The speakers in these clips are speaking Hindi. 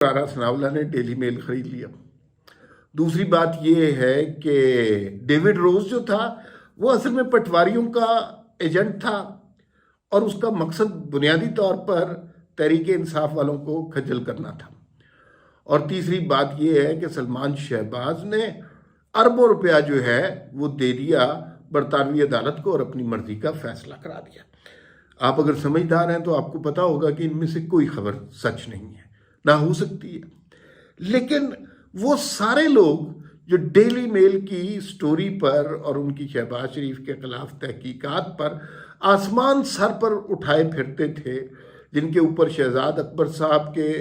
राणा सनावला ने डेली मेल खरीद लिया। दूसरी बात यह है कि डेविड रोज जो था वो असल में पटवारियों का एजेंट था और उसका मकसद बुनियादी तौर पर तहरीक इंसाफ वालों को खज्जल करना था। और तीसरी बात यह है कि सलमान शहबाज ने अरबों रुपया जो है वो दे दिया बरतानवी अदालत को और अपनी मर्जी का फैसला करा दिया। आप अगर समझदार हैं तो आपको पता होगा कि इनमें से कोई खबर सच नहीं है, ना हो सकती है। लेकिन वो सारे लोग जो डेली मेल की स्टोरी पर और उनकी शहबाज शरीफ के खिलाफ तहकीकात पर आसमान सर पर उठाए फिरते थे, जिनके ऊपर शहजाद अकबर साहब के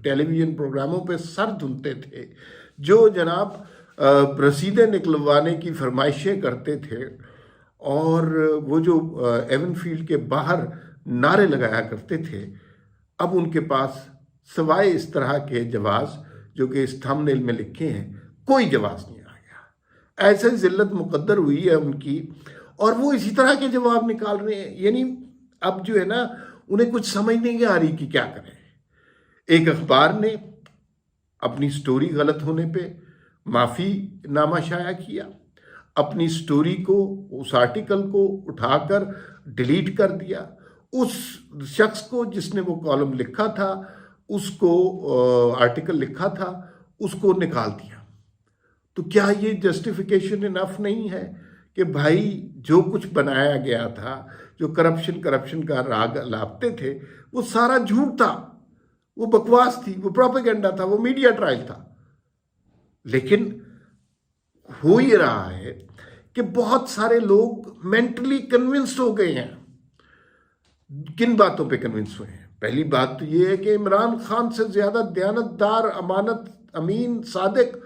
टेलीविज़न प्रोग्रामों पे सर धुनते थे, जो जनाब रसीदें निकलवाने की फरमाइशें करते थे और वो जो एवन फील्ड के बाहर नारे लगाया करते थे, अब उनके पास सवाए इस तरह के जवाब जो कि इस थंबनेल में लिखे हैं, कोई जवाब नहीं आ गया। ऐसे जिल्लत मुकद्दर हुई है उनकी और वो इसी तरह के जवाब निकाल रहे हैं। यानी अब जो है ना, उन्हें कुछ समझ नहीं आ रही कि क्या करें। एक अखबार ने अपनी स्टोरी गलत होने पे माफ़ी नामा शाया किया, अपनी स्टोरी को, उस आर्टिकल को उठाकर डिलीट कर दिया। उस शख्स को जिसने वो कॉलम लिखा था, उसको आर्टिकल लिखा था, उसको निकाल दिया। तो क्या ये जस्टिफिकेशन इनफ नहीं है कि भाई जो कुछ बनाया गया था, जो करप्शन का राग लापते थे, वो सारा झूठ था, वो बकवास थी, वो प्रोपेगेंडा था, वो मीडिया ट्रायल था। लेकिन हो ये रहा है कि बहुत सारे लोग मेंटली कन्विंस्ड हो गए हैं। किन बातों पे कन्विंस हुए हैं? पहली बात तो ये है कि इमरान खान से ज्यादा दयानतदार, अमानत, अमीन, सादिक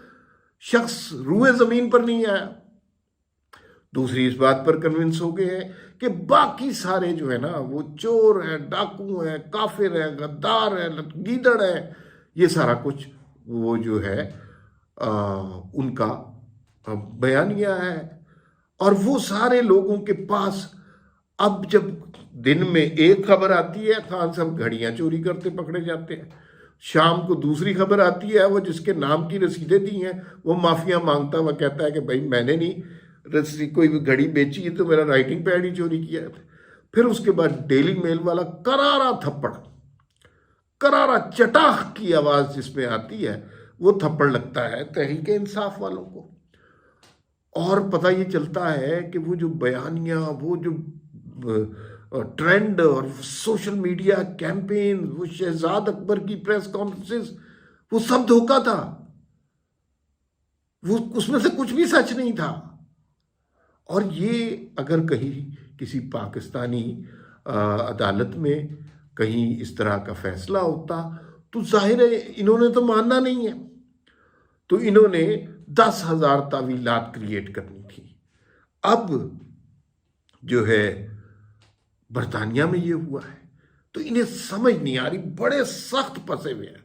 शख्स रूए जमीन पर नहीं आया। दूसरी इस बात पर कन्विंस हो गए हैं कि बाकी सारे जो है ना, वो चोर हैं, डाकू हैं, काफिर हैं, गद्दार हैं, गीदड़ हैं, ये सारा कुछ वो जो है उनका बयानिया है। और वो सारे लोगों के पास अब जब दिन में एक खबर आती है, खान साहब घड़ियां चोरी करते पकड़े जाते हैं, शाम को दूसरी खबर आती है, वो जिसके नाम की रसीदें दी हैं वो माफिया मांगता हुआ कहता है कि भाई मैंने नहीं रसीद कोई भी घड़ी बेची है, तो मेरा राइटिंग पैड ही चोरी किया है। फिर उसके बाद डेली मेल वाला करारा थप्पड़, करारा चटाख की आवाज जिसमें आती है, वो थप्पड़ लगता है तहरीक इंसाफ वालों को। और पता ये चलता है कि वो जो बयानियां, वो जो ट्रेंड और सोशल मीडिया कैंपेन, वो शहजाद अकबर की प्रेस कॉन्फ्रेंसेस, वो सब धोखा था। वो उसमें से कुछ भी सच नहीं था। और ये अगर कहीं किसी पाकिस्तानी अदालत में कहीं इस तरह का फैसला होता तो जाहिर है इन्होंने तो मानना नहीं है, तो इन्होंने 10,000 तावीलात क्रिएट करनी थी। अब जो है बरतानिया में ये हुआ है, तो इन्हें समझ नहीं आ रही, बड़े सख्त फंसे हुए हैं,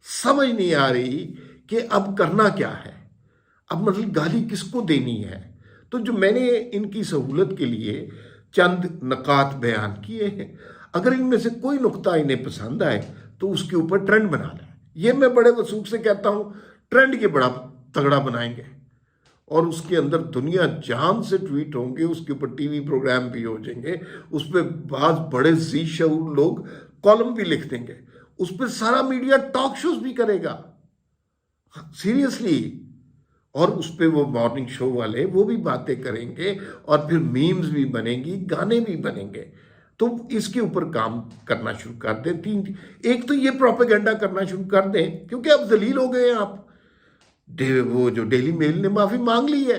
समझ नहीं आ रही कि अब करना क्या है, अब मतलब गाली किसको देनी है। तो जो मैंने इनकी सहूलत के लिए चंद नकात बयान किए हैं, अगर इनमें से कोई नुक्ता इन्हें पसंद आए तो उसके ऊपर ट्रेंड बना लें। ये मैं बड़े वसूख से कहता हूँ, ट्रेंड के बड़ा तगड़ा बनाएंगे और उसके अंदर दुनिया जहान से ट्वीट होंगे, उसके ऊपर टीवी प्रोग्राम भी हो जाएंगे, उस पर बाद बड़े जी शऊर लोग कॉलम भी लिख देंगे, उस पर सारा मीडिया टॉक शोज भी करेगा सीरियसली, और उस पर वो मॉर्निंग शो वाले वो भी बातें करेंगे और फिर मीम्स भी बनेंगी, गाने भी बनेंगे। तो इसके ऊपर काम करना शुरू कर दें। एक तो ये प्रोपेगेंडा करना शुरू कर दें, क्योंकि अब जलील हो गए हैं आप। वो जो डेली मेल ने माफी मांग ली है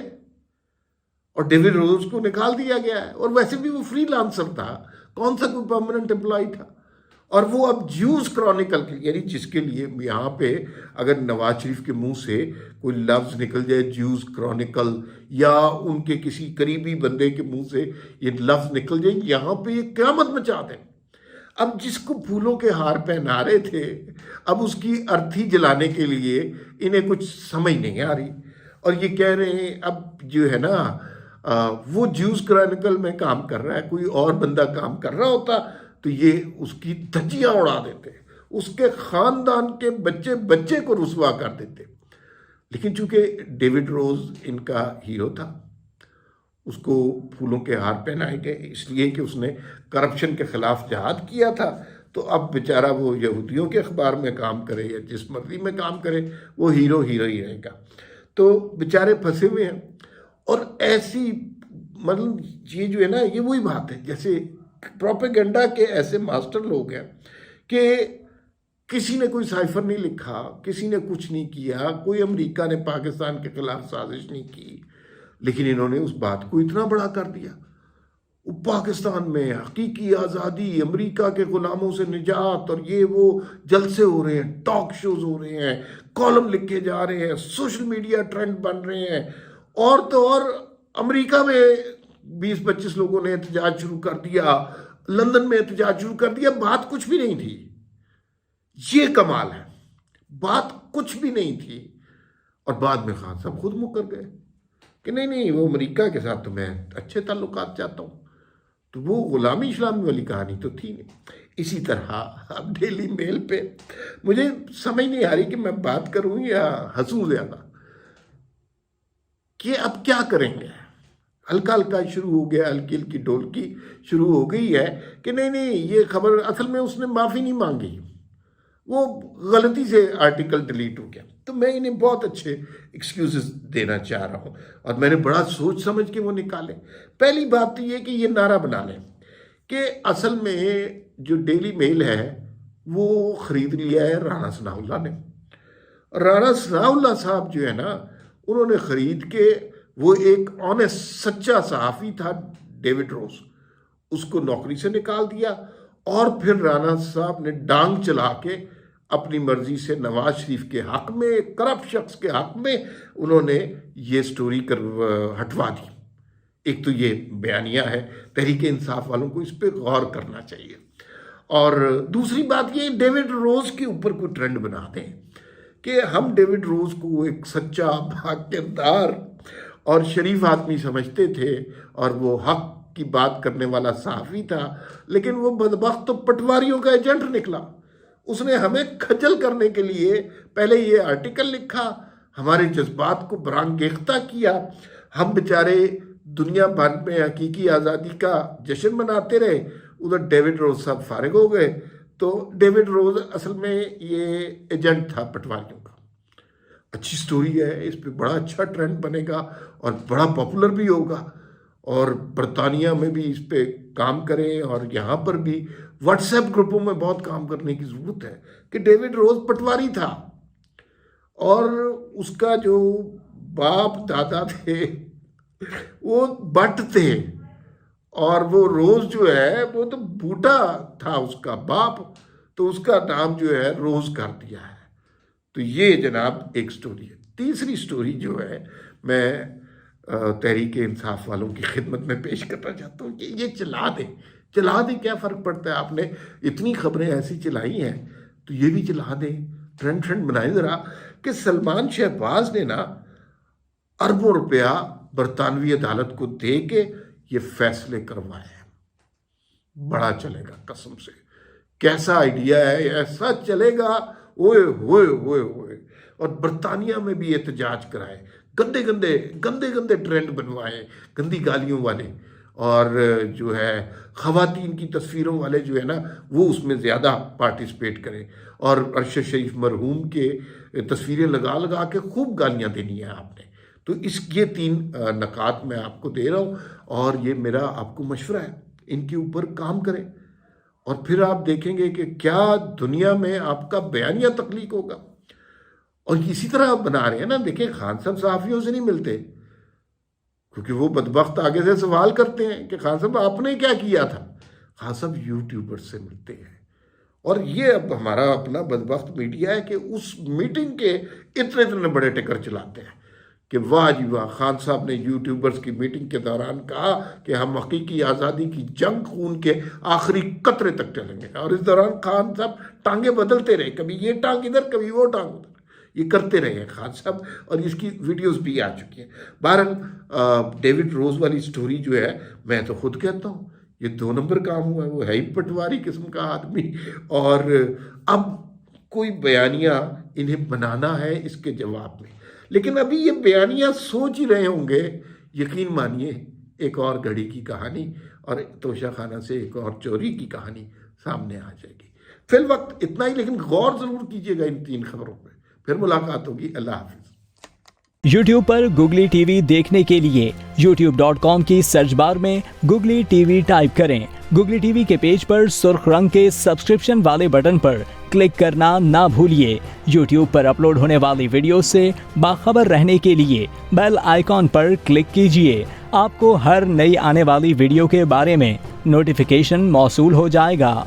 और डेविड रोज को निकाल दिया गया है, और वैसे भी वो फ्रीलांसर था, कौन सा कोई परमानेंट एम्प्लॉय था। और वो अब ज्यूज क्रॉनिकल, यानी जिसके लिए यहाँ पे अगर नवाज शरीफ के मुंह से कोई लफ्ज निकल जाए ज्यूज क्रॉनिकल, या उनके किसी करीबी बंदे के मुंह से ये लफ्ज निकल जाए, यहाँ पे ये क़यामत मचा दें। अब जिसको फूलों के हार पहना रहे थे, अब उसकी अर्थी जलाने के लिए इन्हें कुछ समझ नहीं आ रही, और ये कह रहे हैं अब जो है ना, वो ज्यूज क्रॉनिकल में काम कर रहा है, कोई और बंदा काम कर रहा होता तो ये उसकी धज्जियां उड़ा देते, उसके खानदान के बच्चे बच्चे को रुसवा कर देते। लेकिन चूंकि डेविड रोज इनका हीरो था, उसको फूलों के हार पहनाए गए इसलिए कि उसने करप्शन के खिलाफ जहाद किया था। तो अब बेचारा वो यहूदियों के अखबार में काम करे या जिस मर्जी में काम करे, वो हीरो हीरो ही रहेगा। तो बेचारे फंसे हुए हैं। और ऐसी मतलब ये जो है ना, ये वही बात है जैसे प्रोपेगेंडा के ऐसे मास्टर लोग हैं कि किसी ने कोई साइफर नहीं लिखा, किसी ने कुछ नहीं किया, कोई अमेरिका ने पाकिस्तान के खिलाफ साजिश नहीं की, लेकिन इन्होंने उस बात को इतना बड़ा कर दिया। पाकिस्तान में हकीकी आज़ादी, अमेरिका के गुलामों से निजात, और ये वो जलसे हो रहे हैं, टॉक शोज हो रहे हैं, कॉलम लिखे जा रहे हैं, सोशल मीडिया ट्रेंड बन रहे हैं। और तो और अमेरिका में 20-25 लोगों ने एहतजाज शुरू कर दिया, लंदन में एहतजाज शुरू कर दिया। बात कुछ भी नहीं थी। ये कमाल है, बात कुछ भी नहीं थी। और बाद में खान साहब खुद मुकर गए कि नहीं नहीं, वो अमेरिका के साथ तो मैं अच्छे ताल्लुकात चाहता हूँ। तो वो गुलामी इस्लामी वाली कहानी तो थी नहीं। इसी तरह अब डेली मेल पे मुझे समझ नहीं आ रही कि मैं बात करूं या हंसूं ज्यादा, कि अब क्या करेंगे। हल्का हल्का शुरू हो गया, हल्की हल्की ढोलकी शुरू हो गई है कि नहीं नहीं, ये खबर असल में उसने माफ़ी नहीं मांगी, वो गलती से आर्टिकल डिलीट हो गया। तो मैं इन्हें बहुत अच्छे एक्सक्यूजेस देना चाह रहा हूँ, और मैंने बड़ा सोच समझ के वो निकाले। पहली बात तो ये कि ये नारा बना लें कि असल में जो डेली मेल है वो ख़रीद लिया है राणा सनाउल्लाह ने। राणा सनाउल्लाह साहब जो है ना, उन्होंने ख़रीद के, वो एक ऑनेस्ट सच्चा सहाफ़ी था डेविड रोज, उसको नौकरी से निकाल दिया। और फिर राणा साहब ने डांग चला के अपनी मर्जी से नवाज शरीफ के हक में, करप्ट शख्स के हक में, उन्होंने ये स्टोरी हटवा दी। एक तो ये बयानिया है, तहरीक इंसाफ वालों को इस पर गौर करना चाहिए। और दूसरी बात ये, डेविड रोज के ऊपर कोई ट्रेंड बना दें कि हम डेविड रोज को एक सच्चा, भाग्यदार और शरीफ आदमी समझते थे, और वो हक की बात करने वाला सहाफ़ी था, लेकिन वो बदबख्त तो पटवारियों का एजेंट निकला। उसने हमें खज्जल करने के लिए पहले ये आर्टिकल लिखा, हमारे जज्बात को बरांगेख्ता किया। हम बेचारे दुनिया भर में हकीकी आज़ादी का जश्न मनाते रहे, उधर डेविड रोज साहब फारिग हो गए। तो डेविड रोज असल में ये एजेंट था पटवारियों का। अच्छी स्टोरी है, इस पर बड़ा अच्छा ट्रेंड बनेगा और बड़ा पॉपुलर भी होगा, और बरतानिया में भी इस पे काम करें, और यहाँ पर भी व्हाट्सएप ग्रुपों में बहुत काम करने की ज़रूरत है कि डेविड रोज पटवारी था, और उसका जो बाप दादा थे वो बट थे, और वो रोज जो है वो तो बूटा था उसका बाप, तो उसका नाम जो है रोज कर दिया है। तो ये जनाब एक स्टोरी है। तीसरी स्टोरी जो है मैं तहरीक इंसाफ वालों की खिदमत में पेश करना चाहता हूँ कि ये चला दे, क्या फ़र्क पड़ता है। आपने इतनी खबरें ऐसी चलाई हैं तो ये भी चला दें, ट्रेंड बनाए ज़रा कि सलमान शहबाज ने ना अरबों रुपया बरतानवी अदालत को दे के ये फैसले करवाए हैं। बड़ा चलेगा कसम से, कैसा आइडिया है, ऐसा चलेगा, ओए होए होए होए। और बरतानिया में भी एहतजाज कराए, गंदे गंदे ट्रेंड बनवाए, गंदी गालियों वाले, और जो है ख़वातीन की तस्वीरों वाले जो है ना, वो उसमें ज़्यादा पार्टिसिपेट करें, और अरशद शरीफ मरहूम के तस्वीरें लगा लगा के खूब गालियाँ देनी है आपने। तो ये 3 नकात मैं आपको दे रहा हूँ, और ये मेरा आपको मशवरा है, इनके ऊपर काम करें, और फिर आप देखेंगे कि क्या दुनिया में आपका बयानिया तख्लीक होगा। और इसी तरह आप बना रहे हैं ना, देखिए खान साहब सहाफ़ियों से नहीं मिलते, क्योंकि वो बदबख्त आगे से सवाल करते हैं कि खान साहब आपने क्या किया था। खान साहब यूट्यूबर से मिलते हैं, और ये अब हमारा अपना बदबख्त मीडिया है कि उस मीटिंग के इतने बड़े टिकर चलाते हैं कि वाह जी वाह, खान साहब ने यूट्यूबर्स की मीटिंग के दौरान कहा कि हम हकीकी आज़ादी की जंग खून के आखिरी कतरे तक चलेंगे। और इस दौरान खान साहब टांगे बदलते रहे, कभी ये टांग इधर, कभी वो टांग उधर, ये करते रहे हैं खान साहब, और इसकी वीडियोस भी आ चुकी हैं। बहरहाल डेविड रोज वाली स्टोरी जो है, मैं तो खुद कहता हूँ ये 2 नंबर काम हुआ है, वो है ही पटवारी किस्म का आदमी। और अब कोई बयानिया इन्हें बनाना है इसके जवाब में, लेकिन अभी ये बयानिया सोच ही रहे होंगे, यकीन मानिए एक और घड़ी की कहानी और तोशा खाना से एक और चोरी की कहानी सामने आ जाएगी। फिल वक्त इतना ही, लेकिन गौर जरूर कीजिएगा इन 3 खबरों पे। फिर मुलाकात होगी। अल्लाह हाफिज। YouTube पर गुगली टीवी देखने के लिए youtube.com की सर्च बार में गुगली टीवी टाइप करें। गुगली टीवी के पेज पर सुर्ख रंग के सब्सक्रिप्शन वाले बटन पर क्लिक करना ना भूलिए। YouTube पर अपलोड होने वाली वीडियो से बाखबर रहने के लिए बेल आइकॉन पर क्लिक कीजिए। आपको हर नई आने वाली वीडियो के बारे में नोटिफिकेशन मौसूल हो जाएगा।